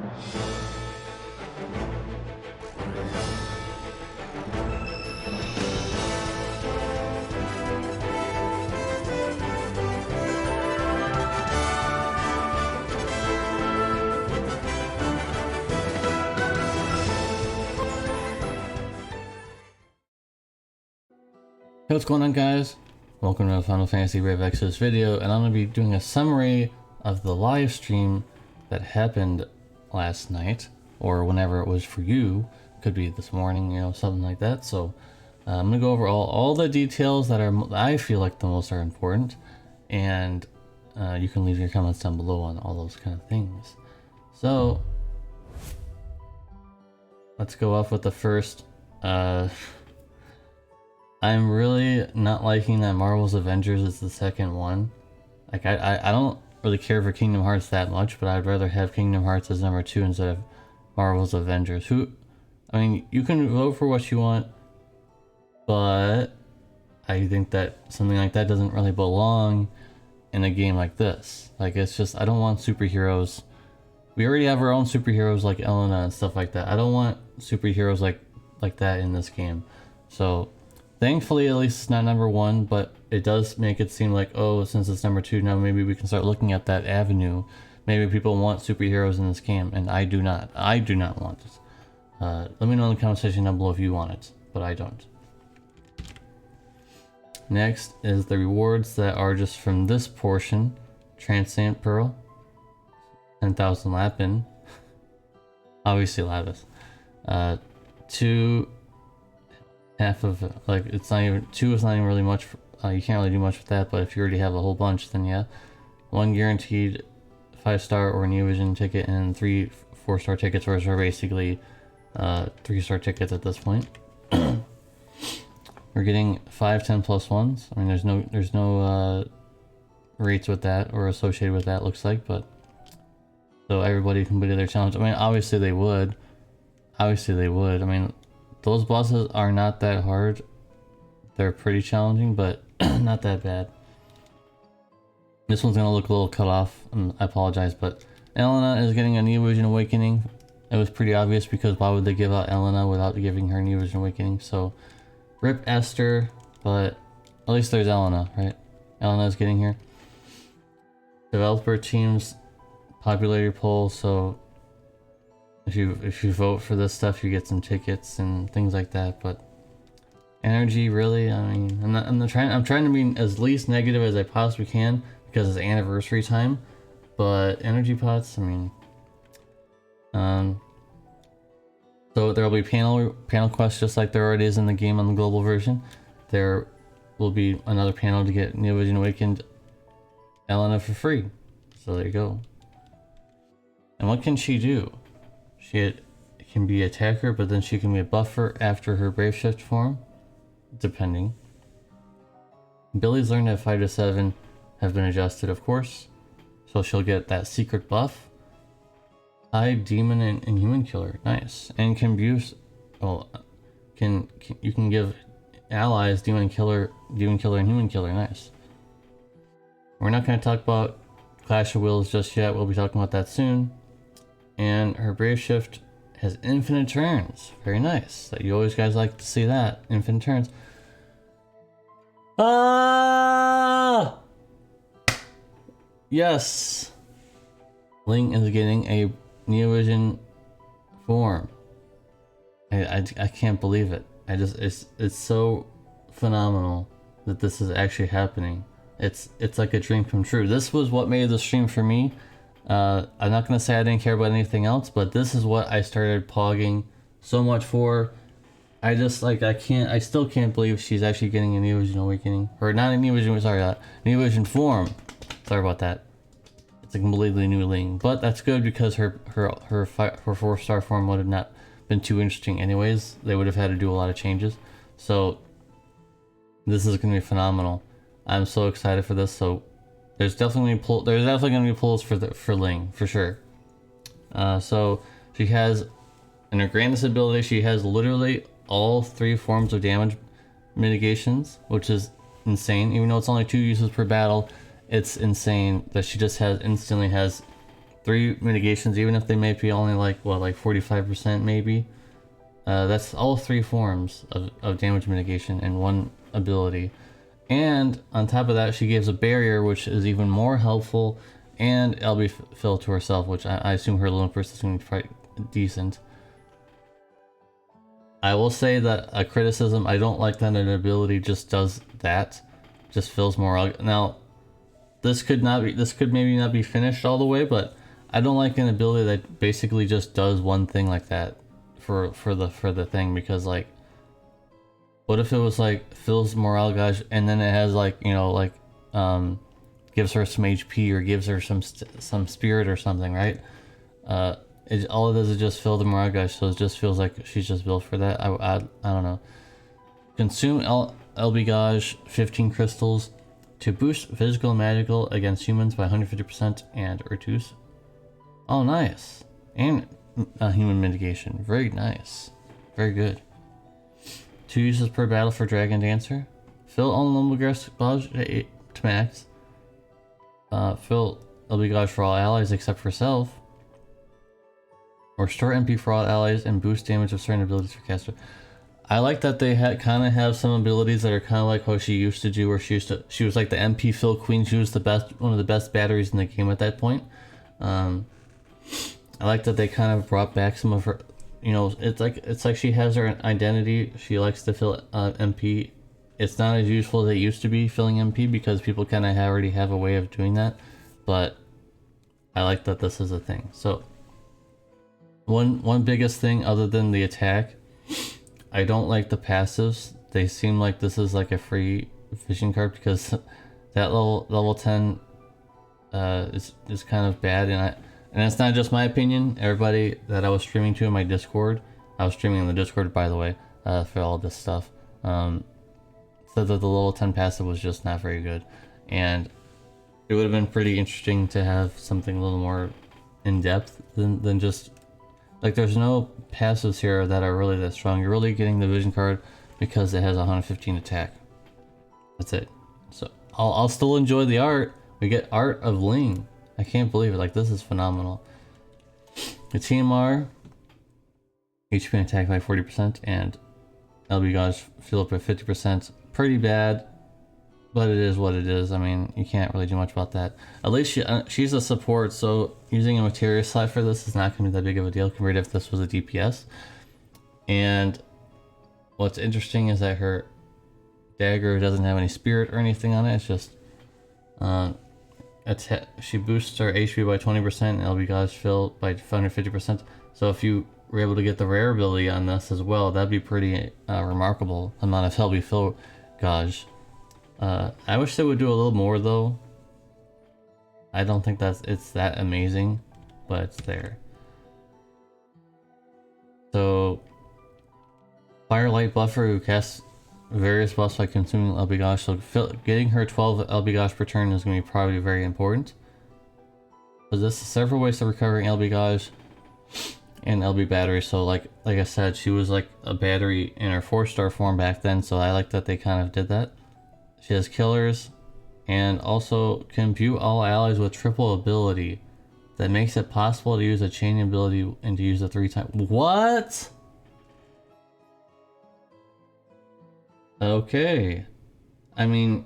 Hey, what's going on, guys? Welcome to the Final Fantasy Brave Exvius video, and I'm going to be doing a summary of the live stream that happened last night, or whenever it was for you. Could be this morning, you know, something like that. So I'm going to go over all the details that I feel like the most are important, and you can leave your comments down below on all those kind of things. So let's go off with the first. I'm really not liking that Marvel's Avengers is the second one. Like, I don't really care for Kingdom Hearts that much, but I'd rather have Kingdom Hearts as number 2 instead of Marvel's Avengers. I mean, you can vote for what you want, but I think that something like that doesn't really belong in a game like this. Like, it's just, I don't want superheroes. We already have our own superheroes like Elena and stuff like that. I don't want superheroes like that in this game. So thankfully, at least it's not number 1, but it does make it seem like, oh, since it's number 2 now, maybe we can start looking at that avenue. Maybe people want superheroes in this game, and I do not. I do not want it. Let me know in the comment section down below if you want it, but I don't. Next is the rewards that are just from this portion. Transcendent Pearl, 10,000 Lapin, obviously Lapis, 2. Half of it, like, it's not even 2 is not even really much. You can't really do much with that, but if you already have a whole bunch, then yeah. 1 guaranteed 5-star or New Vision ticket, and 3 4-star tickets, which are basically 3-star tickets at this point. We're getting 5 10+1s. I mean, there's no rates with that or associated with that, looks like, but so everybody completed their challenge. I mean, obviously they would. I mean, those bosses are not that hard. They're pretty challenging, but not that bad. This one's gonna look a little cut off, and I apologize, but Elena is getting a New Vision Awakening. It was pretty obvious, because why would they give out Elena without giving her New Vision Awakening? So, rip Esther, but at least there's Elena, right? Elena is getting here. Developer teams popularity poll, so if you vote for this stuff, you get some tickets and things like that. But energy, really, I mean, I'm trying to be as least negative as I possibly can, because it's anniversary time. But energy pots, I mean, so there will be panel quests just like there already is in the game on the global version. There will be another panel to get New Vision Awakened Elena for free. So there you go. And what can she do? She can be attacker, but then she can be a buffer after her Brave Shift form, depending. Abilities learned at 5 to 7 have been adjusted, of course, so she'll get that secret buff. High Demon and Human Killer, nice. And can abuse. Well, you can give allies Demon Killer, and Human Killer, nice. We're not going to talk about Clash of Wills just yet. We'll be talking about that soon. And her Brave Shift has infinite turns. Very nice. That you always guys like to see that. Infinite turns. Ah! Yes! Ling is getting a Neo Vision form. I can't believe it. It's so phenomenal that this is actually happening. It's like a dream come true. This was what made the stream for me. I'm not gonna say I didn't care about anything else, but this is what I started pogging so much for. I just, like, I still can't believe she's actually getting a New Vision Awakening. Or not a New Vision, sorry, New Vision form. Sorry about that. It's a completely new Ling. But that's good, because her 4-star form would have not been too interesting anyways. They would have had to do a lot of changes. So this is gonna be phenomenal. I'm so excited for this. So there's definitely gonna be pulls for Ling, for sure. So she has, in her grandest ability, she has literally all 3 forms of damage mitigations, which is insane. Even though it's only 2 uses per battle, it's insane that she just instantly has 3 mitigations, even if they may be only like, what, like 45% maybe. That's all 3 forms of damage mitigation in one ability. And on top of that, she gives a barrier, which is even more helpful, and LB fill to herself, which I assume her Luna Burst is going to be quite decent. I will say that a criticism, I don't like that an ability just does that, just fills more. Now, this could maybe not be finished all the way, but I don't like an ability that basically just does one thing like that for the thing, because like, what if it was like fills morale gauge and then it has like, you know, like gives her some HP or gives her some spirit or something, right? All it does is just fill the morale gauge, so it just feels like she's just built for that. I don't know. Consume LB gauge 15 crystals to boost physical and magical against humans by 150% and reduce. Oh, nice. And human mitigation. Very nice. Very good. 2 uses per battle for Dragon Dancer. Fill all normal grass gauge to max. Fill LB gauge for all allies except for self. Or store MP for all allies and boost damage of certain abilities for caster. I like that they kind of have some abilities that are kind of like how she used to do, where she was like the MP fill queen. She was one of the best batteries in the game at that point. I like that they kind of brought back some of her, you know, it's like she has her identity. She likes to fill MP. It's not as useful as it used to be filling MP because people kind of already have a way of doing that, but I like that this is a thing. So one biggest thing other than the attack, I don't like the passives. They seem like this is like a free vision card, because that level 10 is kind of bad, and it's not just my opinion. Everybody that I was streaming to in my Discord, I was streaming in the Discord, by the way, for all this stuff, said that the level 10 passive was just not very good, and it would have been pretty interesting to have something a little more in depth than just like, there's no passives here that are really that strong. You're really getting the vision card because it has 115 attack. That's it. So I'll still enjoy the art. We get art of Ling. I can't believe it. Like, this is phenomenal. The TMR, HP and attack by 40%, and LB gauge fill up by 50%. Pretty bad, but it is what it is. I mean, you can't really do much about that. At least she's a support, so using a materia slot for this is not going to be that big of a deal compared to if this was a DPS. And what's interesting is that her dagger doesn't have any spirit or anything on it. It's just she boosts her HP by 20% and LB gauge fill by 150%. So if you were able to get the rare ability on this as well, that'd be pretty remarkable amount of LB fill gauge. I wish they would do a little more though. I don't think it's that amazing, but it's there. So, Firelight Buffer, who casts various buffs by consuming LB gauge, so getting her 12 LB gauge per turn is going to be probably very important. But this is several ways of recovering LB gauge and LB battery. So like I said, she was like a battery in her 4-star form back then, so I like that they kind of did that. She has killers, and also can imbue all allies with triple ability that makes it possible to use a chaining ability and to use it 3 times. What? Okay. I mean,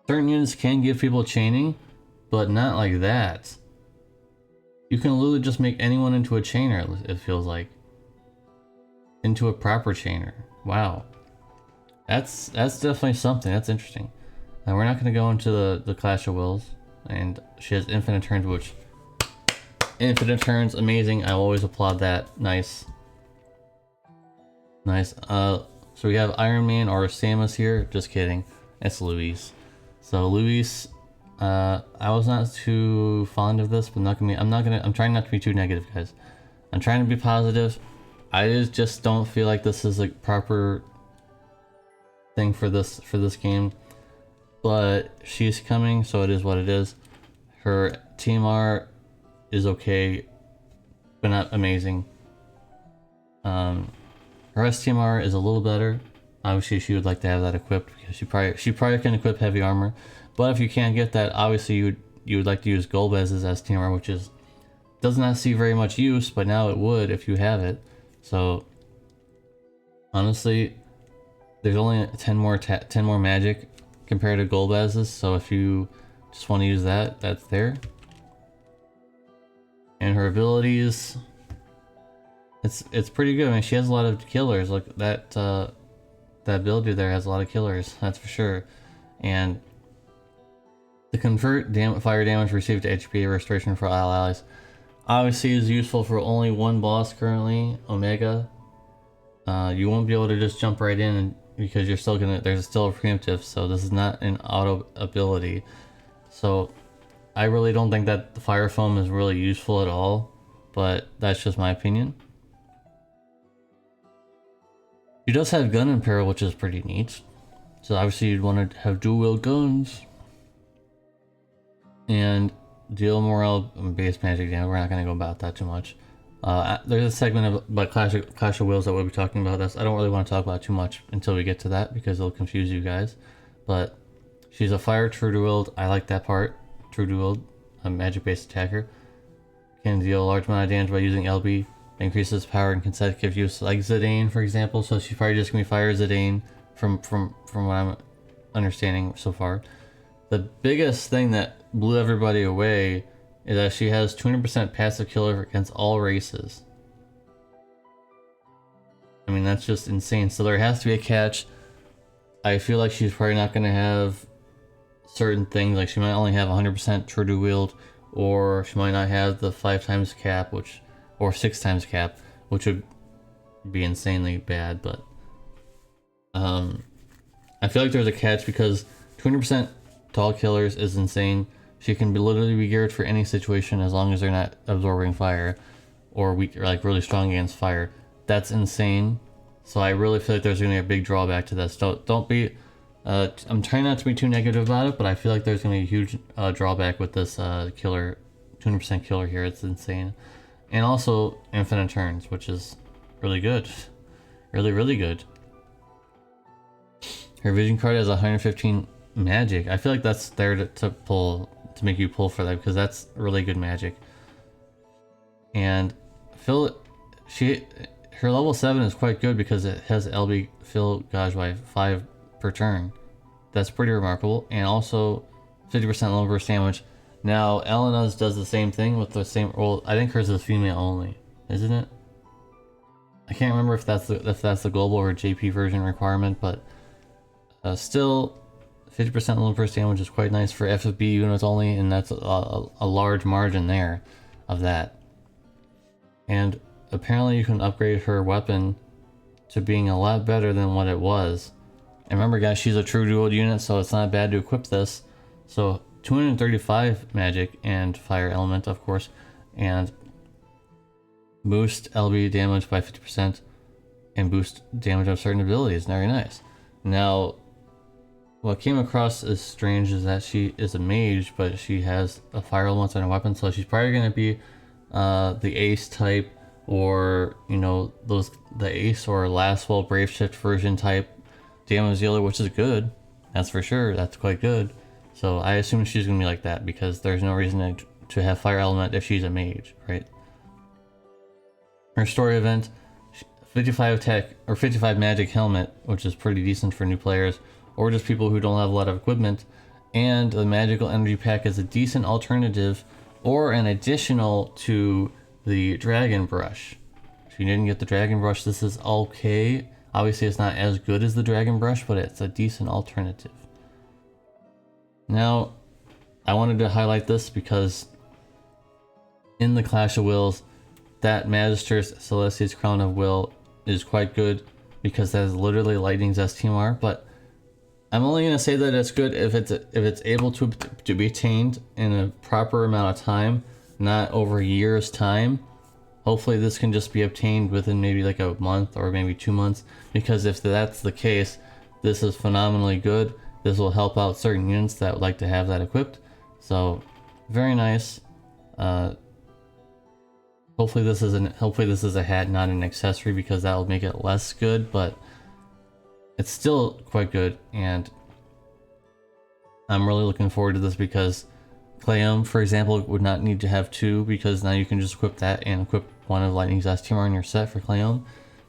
certain units can give people chaining, but not like that. You can literally just make anyone into a chainer, it feels like. Into a proper chainer. Wow. That's definitely something. That's interesting. Now we're not going to go into the Clash of Wills, and she has infinite turns, which infinite turns, amazing. I always applaud that. Nice. So we have Iron Man or Samus here. Just kidding. It's Louise. So Louise, I was not too fond of this, but I'm trying not to be too negative, guys. I'm trying to be positive. I just don't feel like this is a proper thing for this game, but she's coming, so it is what it is. Her TMR is okay, but not amazing. Her STMR is a little better. Obviously, she would like to have that equipped because she probably can equip heavy armor. But if you can't get that, obviously you would like to use Golbez's STMR, which is does not see very much use, but now it would if you have it. So honestly, there's only 10 more magic compared to Golbez's, so if you just want to use that, that's there. And her abilities, it's pretty good. I mean, she has a lot of killers. Like that that ability there has a lot of killers, that's for sure. And the convert fire damage received to HP restoration for all allies obviously is useful for only one boss currently, Omega. You won't be able to just jump right in because you're still gonna, there's still a preemptive, so this is not an auto ability. So I really don't think that the fire foam is really useful at all, but that's just my opinion. She does have gun in peril, which is pretty neat. So obviously you'd want to have dual wield guns. And deal morale base magic damage. We're not going to go about that too much. There's a segment about Clash of Wills that we'll be talking about. I don't really want to talk about too much until we get to that because it'll confuse you guys. But she's a fire true to wield. I like that part. True to wield, a magic based attacker. Can deal a large amount of damage by using LB. Increases power in consecutive use, like Zidane, for example. So she's probably just gonna be fire Zidane from what I'm understanding so far. The biggest thing that blew everybody away is that she has 200% passive killer against all races. I mean, that's just insane. So there has to be a catch. I feel like she's probably not going to have certain things. Like she might only have 100% true to wield, or she might not have the 5 times cap, or 6 times cap, which would be insanely bad. But I feel like there's a catch because 200% tall killers is insane. She can literally be geared for any situation as long as they're not absorbing fire or weak, or like really strong against fire. That's insane. So I really feel like there's gonna be a big drawback to this. Don't be. I'm trying not to be too negative about it, but I feel like there's gonna be a huge drawback with this killer, 200% killer here. It's insane, and also infinite turns, which is really good, really good. Her vision card has 115 magic. I feel like that's there to make you pull for that because that's really good magic. And her level 7 is quite good because it has LB fill gauge by 5 per turn. That's pretty remarkable. And also 50% low burst damage. Now Elena's does the same thing with the same. Well, I think hers is female only, isn't it? I can't remember if that's the global or JP version requirement, but still. 50% low burst damage is quite nice for FFBE units only, and that's a large margin there of that. And apparently you can upgrade her weapon to being a lot better than what it was. And remember guys, she's a true dual unit, so it's not bad to equip this. So 235 magic and fire element, of course, and boost LB damage by 50% and boost damage of certain abilities. Very nice. Now, what came across as strange is that she is a mage, but she has a fire element on her weapon, so she's probably going to be the ace type, or you know, the ace or last well brave shift version type damage dealer, which is good. That's for sure. That's quite good. So I assume she's going to be like that because there's no reason to have fire element if she's a mage, right? Her story event, 55 attack or 55 magic helmet, which is pretty decent for new players, or just people who don't have a lot of equipment. And the magical energy pack is a decent alternative or an additional to the dragon brush. If you didn't get the dragon brush, this is okay. Obviously it's not as good as the dragon brush, but it's a decent alternative. Now I wanted to highlight this because in the Clash of Wills, that Magister's Celestia's Crown of Will is quite good because that is literally Lightning's STMR, but I'm only going to say that it's good if it's able to be attained in a proper amount of time, not over years time. Hopefully this can just be obtained within maybe like a month or maybe 2 months, because if that's the case, this is phenomenally good. This will help out certain units that would like to have that equipped. So very nice. Hopefully this is a hat, not an accessory, because that will make it less good, but it's still quite good, and I'm really looking forward to this because Clayum, for example, would not need to have 2 because now you can just equip that and equip one of Lightning's STMR in your set for Clayum.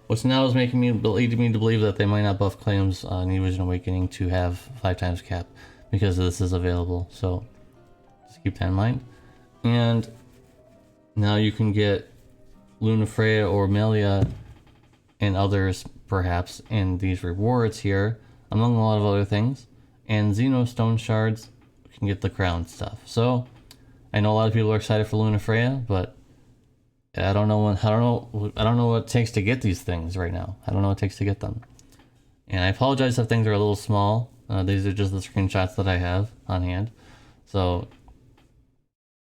Which now is making me leading me to believe that they might not buff Clayum's New Vision Awakening to have 5 times cap because this is available. So just keep that in mind. And now you can get Lunafreya or Melia and others perhaps in these rewards here, among a lot of other things. And Xeno Stone Shards can get the crown stuff. So I know a lot of people are excited for Lunafreya, but I don't know what it takes to get these things right now. I don't know what it takes to get them. And I apologize if things are a little small. These are just the screenshots that I have on hand. So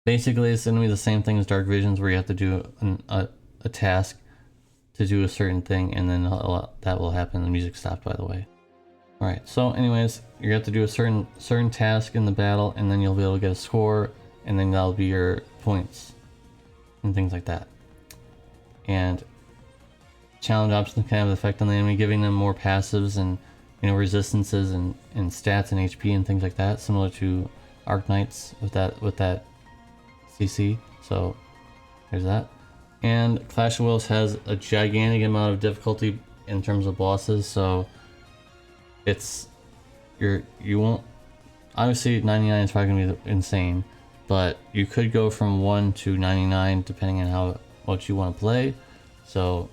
basically it's going to be the same thing as Dark Visions, where you have to do a task to do a certain thing, and then that will happen. The music stopped, by the way. Alright, so anyways, you have to do a certain task in the battle, and then you'll be able to get a score, and then that'll be your points and things like that. And challenge options can have an effect on the enemy, giving them more passives and, you know, resistances and stats and HP and things like that, similar to Arknights with that CC. So there's that. And Clash of Wills has a gigantic amount of difficulty in terms of bosses, so you won't, obviously 99 is probably gonna be insane, but you could go from 1 to 99 depending on what you want to play. So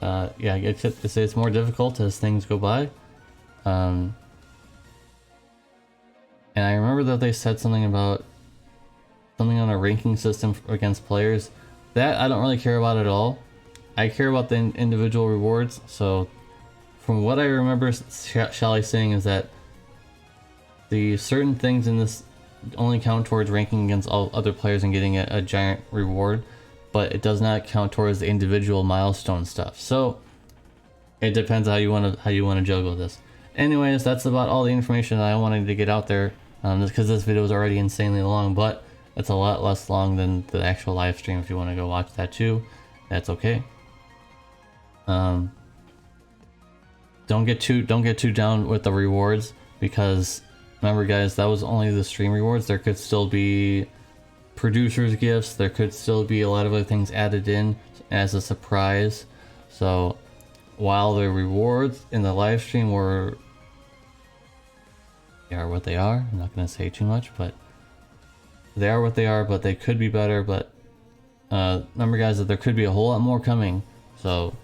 yeah, it's more difficult as things go by. And I remember that they said something about something on a ranking system against players. That I don't really care about at all. I care about the individual rewards. So from what I remember Shelly saying is that the certain things in this only count towards ranking against all other players and getting a giant reward, but it does not count towards the individual milestone stuff. So it depends how you want to juggle this. Anyways, that's about all the information that I wanted to get out there, because this video is already insanely long, but it's a lot less long than the actual live stream. If you want to go watch that too, that's okay. Don't get too down with the rewards, because remember guys, that was only the stream rewards. There could still be producers gifts, there could still be a lot of other things added in as a surprise. So while the rewards in the live stream are what they are, I'm not going to say too much, but they are what they are, but they could be better. But remember guys, that there could be a whole lot more coming, so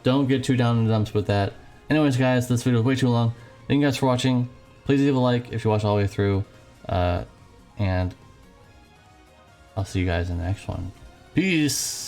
don't get too down in the dumps with that. Anyways guys, this video is way too long. Thank you guys for watching. Please leave a like if you watch all the way through, and I'll see you guys in the next one. Peace!